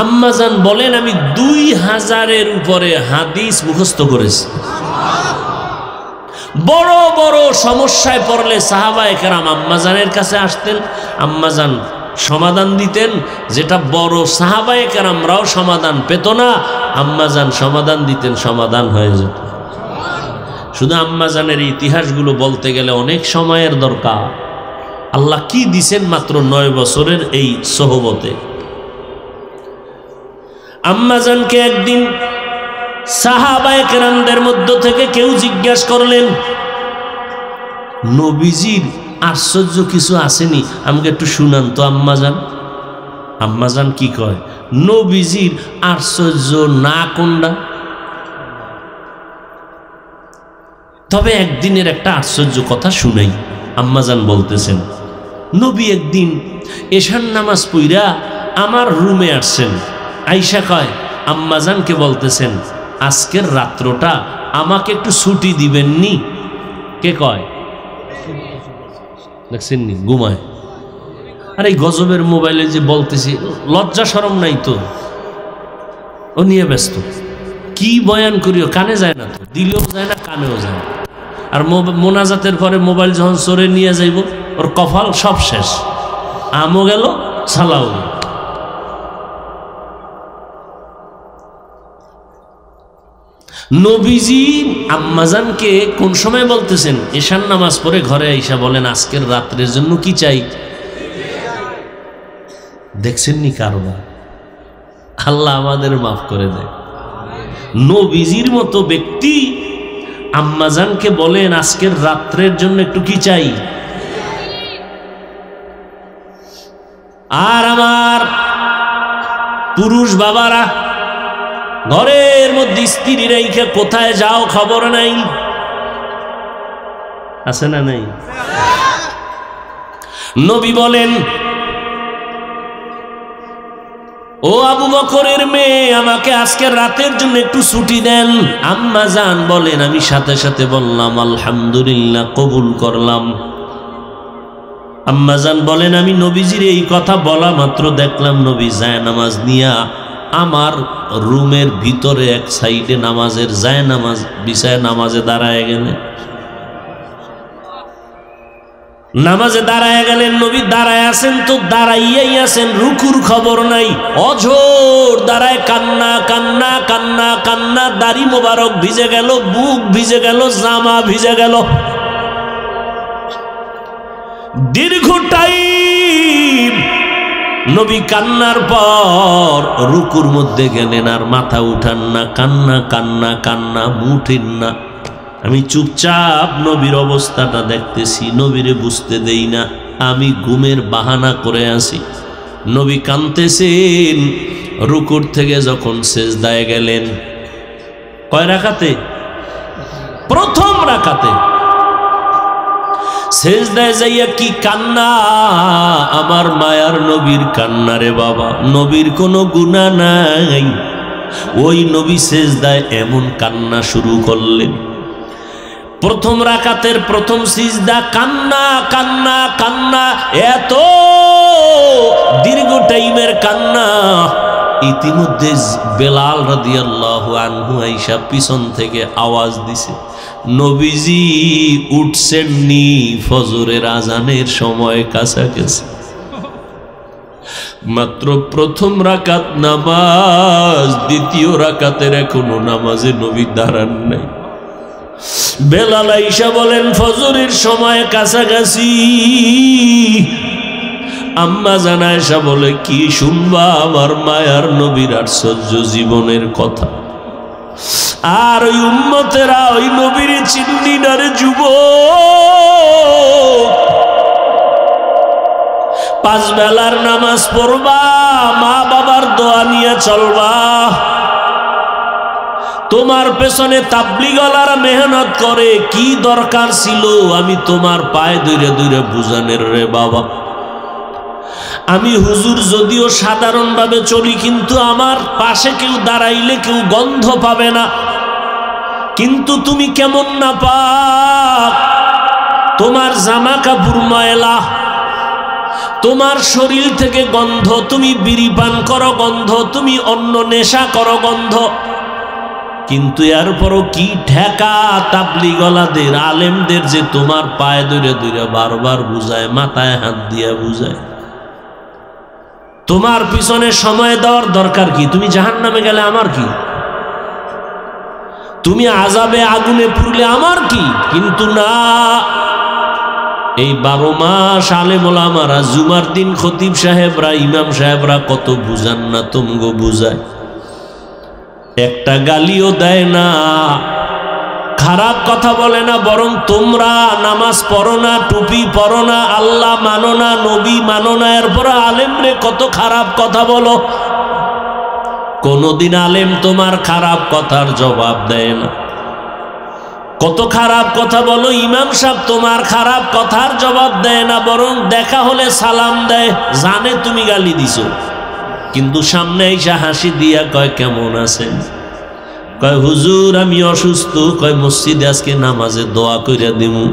আম্মা জান বলেন আমি 2000-এর উপরে হাদিস মুখস্থ করেছি। বড় বড় সমস্যায় পড়লে সাহাবায়ে কেরাম আম্মা জানের কাছে আসতেন, আম্মা জান সমাধান দিতেন। যেটা বড় সাহাবায়ে কেরামরাও সমাধান পেত না, আম্মা জান সমাধান দিতেন, সমাধান হয়ে যেত। শুধু আম্মা জানের ইতিহাসগুলো বলতে গেলে অনেক সময়ের দরকার। আল্লাহ কি দিছেন মাত্র 9 বছরের এই সোহবতে। আম্মা জানকে একদিন সাহাবায়ে কেরামদের মধ্য থেকে কেউ জিজ্ঞাসা করলেন, নবীজির আশ্চর্য কিছু আসেনি, আমাকে একটু শুনান তো আম্মা জান। আম্মা জান কি কয়? নবীজির আশ্চর্য না কোনটা? তবে একদিনের একটা আশ্চর্য কথা শুনাই। আম্মা জান বলতেছেন, নবী একদিন এশার নামাজ পইরা আমার রুমে আসছেন। আয়েশা কয় আম্মা জানকে বলতেছেন, আজকের রাত্রটা আমাকে একটু ছুটি দিবেননি? কে কয়? দেখছেন নি ঘুমায়। আর এই গজবের মোবাইলে যে বলতেছি, লজ্জা শরম নাই তো? ও নিয়ে ব্যস্ত, কি বয়ান করিও, কানে যায় না তো, দিলেও যায় না, কানেও যায় না। আর মোনাজাতের পরে মোবাইল যখন চোরে নিয়ে যাইব, ওর কপাল সব শেষ, আমও গেল, ছালাও গেল। নবীজি আম্মাজানকে কোন সময় বলতেছেন? এশার নামাজ পড়ে ঘরে আইসা বলেন, আজকের রাত্রের জন্য কি চাই? দেখছেন নি কারবার? আল্লাহ আমাদের মাফ করে দেয়। নবীজির মতো ব্যক্তি আম্মাজানকে বলেন, আজকের রাত্রের জন্য একটু কি চাই? আর আমার পুরুষ বাবারা ঘরের মধ্যে স্ত্রী রেখে কোথায় যাও খবর নাই, আছে না নাই? নবী বলেন, ও আবু বকরের মেয়ে, আমাকে আজকের রাতের জন্য একটু ছুটি দেন। আম্মা জান বলেন, আমি সাথে সাথে বললাম আলহামদুলিল্লাহ, কবুল করলাম। আম্মা জান বলেন, আমি নবীজির এই কথা বলা মাত্র দেখলাম নবী জায়নামাজ নিয়া আমার রুমের ভিতরে এক সাইডে নামাজের জায়নামাজ বিছায় নামাজে দাঁড়ায় গেলেন। নামাজে দাঁড়ায় গেলেন। নবী দাঁড়ায় আছেন তো দাঁড়াইয়াই আছেন, রুকুর খবর নাই। অঝোর দাঁড়ায় কান্না কান্না কান্না কান্না, দাড়ি মোবারক ভিজে গেল, বুক ভিজে গেল, জামা ভিজে গেল। দীর্ঘ টাইম নবী কান্নার পর রুকুর মধ্যে গেলেন, আর মাথা উঠান না, কান্না কান্না কান্না, মুঠেন না। আমি চুপচাপ নবীর অবস্থাটা দেখতেছি, নবীরে বুঝতে দেই না, আমি ঘুমের বাহানা করে আছি। নবী কাঁদতেছেন। রুকুর থেকে যখন সেজদায় গেলেন, কয় রাকাতে? প্রথম রাকাতে। সেজদায় যাইয়া কি কান্না, আমার মায়ার নবীর কান্না রে বাবা। নবীর কোনো গুনাহ নাই, ওই নবী সেজদায় এমন কান্না শুরু করলেন। প্রথম রাকাতের প্রথম সিজদা, কান্না কান্না কান্না, এত দীর্ঘ টাইমের কান্না। ইতিমধ্যে বেলাল রাদিয়াল্লাহু আনহু আয়েশা পিছন থেকে আওয়াজ দিছে, নবীজি উঠছেননি, ফজরের আজানের সময় কাছাকাছি। মাত্র প্রথম রাকাত নামাজ, দ্বিতীয় রাকাতের এখনো নামাজে নবী দাঁড়ান নাই। বেলাল আয়েশা বলেন ফজরের সময় কাছাকাছি। আম্মা জান আয়েশা বলে, কি শুনবা আমার মায়ার নবীর আশ্চর্য জীবনের কথা। আর ওই উম্মতেরা ওই নবীর চিন্নি না রে যুবক। 5 বেলার নামাজ পড়বা, মা বাবার দোয়া নিয়ে চলবা। তোমার পেছনে তাবলীগওয়ালারা মেহনত করে, কি দরকার ছিল আমি তোমার পায়ে ধরে ধরে বুঝানের রে বাবা। আমি হুজুর যদিও সাধারণভাবে চলি, কিন্তু আমার পাশে কেউ দাঁড়াইলে কেউ গন্ধ পাবে না। কিন্তু তুমি কেমন না পাক, তোমার জামা কাপড় ময়লা, তোমার শরীর থেকে গন্ধ, তুমি বিড়ি পান করো গন্ধ, তুমি অন্য নেশা করো গন্ধ। কিন্তু এরপরও কি ঠেকা তাবলীগওয়ালাদের, আলেমদের যে তোমার পায়ে ধরে ধরে বারবার বুঝায়, মাথায় হাত দিয়া বুঝায়। তোমার পিছনে সময় দেওয়ার দরকার কি? তুমি জাহান্নামে গেলে আমার কি? তুমি আযাবে আগুনে পুড়লে আমার কি? কিন্তু না, এই 12 মাস আলেম ওলামারা, জুমার দিন খতিব সাহেবরা, ইমাম সাহেবরা কত বুঝান না, তুমগো বুঝায়, একটা গালিও দেয় না, খারাপ কথা বলে না। বরং তোমরা নামাজ পড়ো না, টুপি পড়ো না, আল্লাহ মানো না, নবী মানো না, এরপর আলেমরে কত খারাপ কথা বলো। কোনদিন আলেম তোমার খারাপ কথার জবাব দেয় না। কত খারাপ কথা বলো, ইমাম সাহেব তোমার খারাপ কথার জবাব দেয় না, বরং দেখা হলে সালাম দেয়, জানে তুমি গালি দিছো, কিন্তু সামনে এসে হাসি দিয়া কয় কেমন আছেন, কয় হুজুর আমি অসুস্থ, কয় মসজিদে আজকে নামাজে দোয়া কইরা দিমু।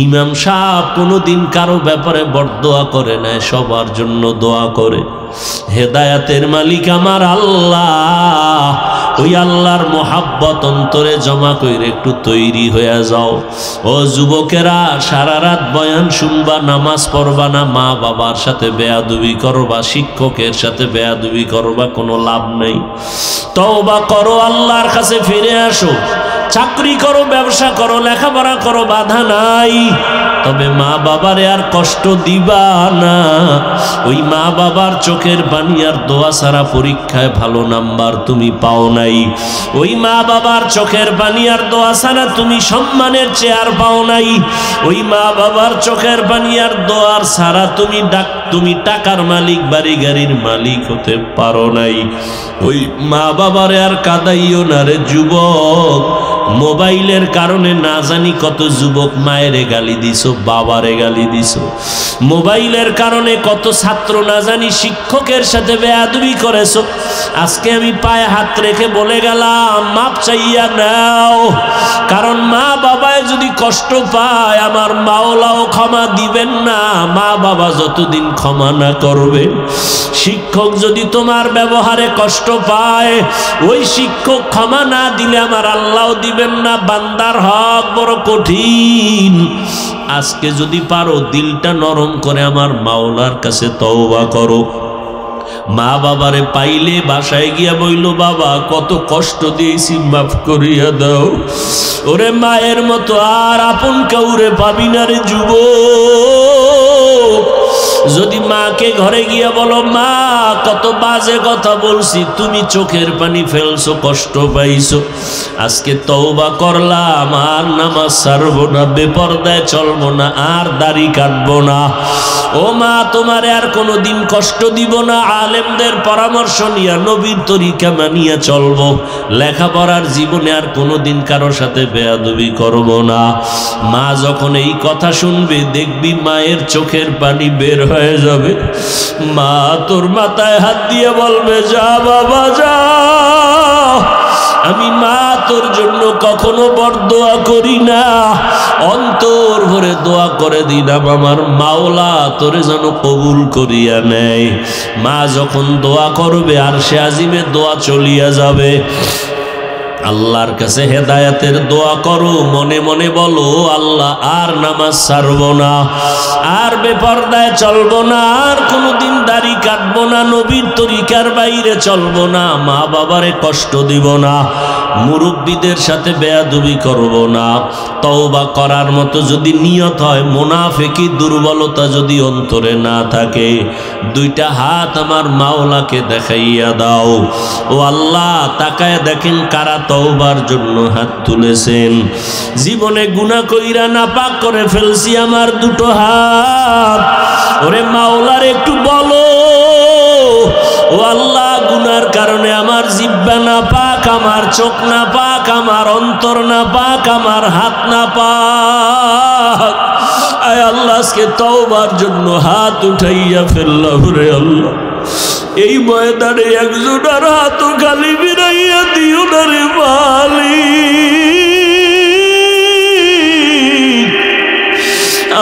ইমাম সাহেব কোনোদিন কারো ব্যাপারে বরদোয়া করে না, সবার জন্য দোয়া করে। হেদায়াতের মালিক আমার আল্লাহ, ওই আল্লাহর মোহাব্বত অন্তরে জমা কইরে একটু তৈরি হয়ে যাও। ও যুবকেরা, সারা রাত বয়ান শুনবা, নামাজ পড়বা না, মা বাবার সাথে বেয়াদবি করবা, শিক্ষকের সাথে বেয়াদবি করবা, কোনো লাভ নেই। তওবা করো, আল্লাহর কাছে ফিরে আসো। চাকরি করো, ব্যবসা করো, লেখাপড়া করো, বাধা নাই, তবে মা বাবারে আর কষ্ট দিবা না। ওই মা বাবার চোখের পানি আর দোয়া ছাড়া পরীক্ষায় ভালো নাম্বার তুমি পাও নাই। ওই মা বাবার চোখের পানি আর দোয়া ছাড়া তুমি সম্মানের চেয়ার পাও নাই। ওই মা বাবার চোখের পানি আর দোয়ার ছাড়া তুমি টাকার মালিক, বাড়ি গাড়ির মালিক হতে পারো নাই। ওই মা বাবারে আর কাঁদাইও না রে যুবক। মোবাইলের কারণে না জানি কত যুবক মায়েরে গালি দিছো, বাবারে গালি দিছো। মোবাইলের কারণে কত ছাত্র না জানি শিক্ষকের সাথে বেয়াদবি করেছো। আজকে আমি পায়ে হাত রেখে বলে গেলাম, মাপ চাইয়া নাও, কারণ মা বাবায় যদি কষ্ট পায় আমার মাওলাও ক্ষমা দিবেন না, মা বাবা যতদিন ক্ষমা না করবে। শিক্ষক যদি তোমার ব্যবহারে কষ্ট পায়, ওই শিক্ষক ক্ষমা না দিলে আমার আল্লাহ দিবেন না। বান্দার হক বড় কঠিন। আজকে যদি পারো দিলটা নরম করে আমার মাওলার কাছে তওবা করো। মা বাবারে পাইলে বাসায় গিয়া বইল, বাবা কত কষ্ট দিয়েছি, মাফ করিয়া দাও। ওরে মায়ের মতো আর আপন কাউরে পাবি না রে যুবক। যদি মাকে ঘরে গিয়া বলো, মা কত বাজে কথা বলছি, তুমি চোখের পানি ফেলছো, কষ্ট পাইছো, আজকে তওবা করলাম, আর নামাজ ছাড়বো না, বেপরদায় চলবো না, আর দাড়ি কাটবো না। ও মা, তোমারে আর কোনোদিন কষ্ট দিব না, আলেমদের পরামর্শ নিয়ে নবীর তরিকা মানিয়া চলবো, লেখাপড়ার জীবনে আর কোনোদিন কারোর সাথে বেয়াদবি করব না। মা যখন এই কথা শুনবে, দেখবি মায়ের চোখের পানি বের হয়ে যাবে। মা তোর মাথায় হাত দিয়ে বলবে, যা বাবা যা, আমি মা তোর জন্য কখনো বরদোয়া করি না, অন্তর ভরে দোয়া করে দিলাম আমার মাওলা তোরে যেন কবুল করিয়া নেয়। মা যখন দোয়া করবে, আর সে আজিমে দোয়া চলিয়া যাবে। আল্লাহর কাছে হেদায়েতের দোয়া করো, মনে মনে বলো, আল্লাহ আর নামাজ ছাড়বো না, আর বেপরদায় চলবো না, আর কোনোদিন দাড়ি কাটবো না, নবীর তরিকার বাইরে চলবো না, মা বাবারে কষ্ট দিব না, মুরব্বীদের সাথে বেয়াদবি করব না। তওবা করার মতো যদি নিয়ত হয়, মুনাফিকি দুর্বলতা যদি অন্তরে না থাকে, দুইটা হাত আমার মাওলাকে দেখাইয়া দাও। ও আল্লাহ, তাকায় দেখেন কারা তওবার জন্য হাত তুলেছেন। জীবনে গুনাহ কইরা নাপাক করে ফেলছি আমার দুটো হাত, ওরে মাওলার একটু বলো, ও আল্লাহ, গুনার কারণে আমার জিহ্বা না পাক, আমার চোখ না পাক, আমার অন্তর না পাক, আমার হাত না পাক। আয় আল্লাহ, আজকে তওবার জন্য হাত উঠাইয়া ফেললাম রে আল্লাহ। এই ময়দানে একজনের হাত খালি বিরাইয়া দিও না রে মালিক।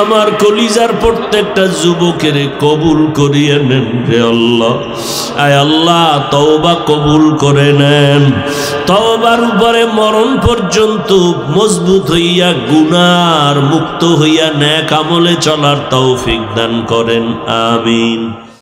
আমার কলিজার প্রত্যেকটা যুবকের কবুল করিয়ে নেন রে আল্লাহ। আয় আল্লাহ, তওবা কবুল করে নেন। তওবার উপরে মরণ পর্যন্ত মজবুত হইয়া, গুনার মুক্ত হইয়া নেক আমলে চলার তৌফিক দান করেন। আমিন।